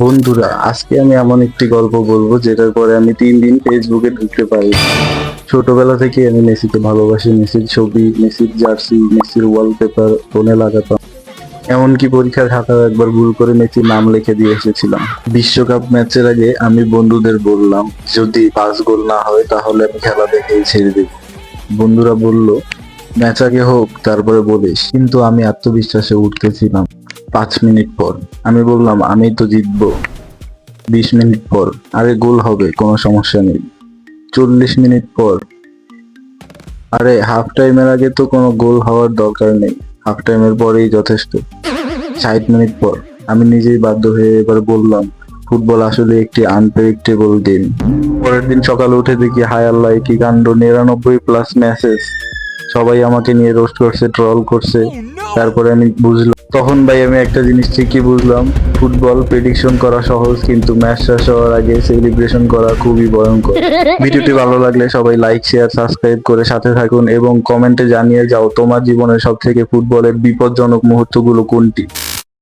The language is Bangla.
বন্ধুরা, আজকে আমি এমন একটি গল্প বলবো যেটার পরে আমি 3 দিন ফেসবুকে ঢুকতে পারি। ছোটবেলা থেকে আমি মেসিকে ভালোবাসি। মেসির ছবি, মেসির জার্সি, মেসির ওয়ালপেপার ফোনে লাগাতাম। এমনকি পরীক্ষার খাতায় একবার ভুল করে মেসির নাম লিখে দিয়ে এসেছিলাম। বিশ্বকাপ ম্যাচের আগে আমি বন্ধুদের বললাম, যদি 5 গোল না হয় তাহলে আমি খেলা দেখেই ছেড়ে দেব। বন্ধুরা বলল, ম্যাচ আগে হোক তারপরে বলিস। কিন্তু আমি আত্মবিশ্বাসে উঠতেছিলাম। 5 মিনিট পর আমি বললাম, আমি তো জিতবো। 20 মিনিট পর, আরে গোল হবে, কোনো সমস্যা নেই। 40 মিনিট পর, আরে হাফ টাইমের আগে তো কোনো গোল হওয়ার দরকার নেই, হাফ টাইমের পরেই যথেষ্ট। 60 মিনিট পর আমি নিজেই বাধ্য হয়ে এবার বললাম, ফুটবল আসলে একটি আনপ্রেডিক্টেবল গেম। পরের দিন সকালে উঠে দেখি, হায় আল্লাহ কি কাণ্ড, 99+ মেসেজ। সবাই আমাকে নিয়ে রোস্ট করছে, ট্রল করছে। তারপরে আমি বুঝলাম, তখন ভাই আমি একটা জিনিস ঠিকই বুঝলাম, ফুটবল প্রেডিকশন করা সহজ, কিন্তু ম্যাচ শেষ হওয়ার আগে সেলিব্রেশন করা খুবই ভয়ঙ্কর। ভিডিওটি ভালো লাগলে সবাই লাইক, শেয়ার, সাবস্ক্রাইব করে সাথে থাকুন এবং কমেন্টে জানিয়ে যাও তোমার জীবনের সব থেকে ফুটবলের বিপজ্জনক মুহূর্তগুলো কোনটি।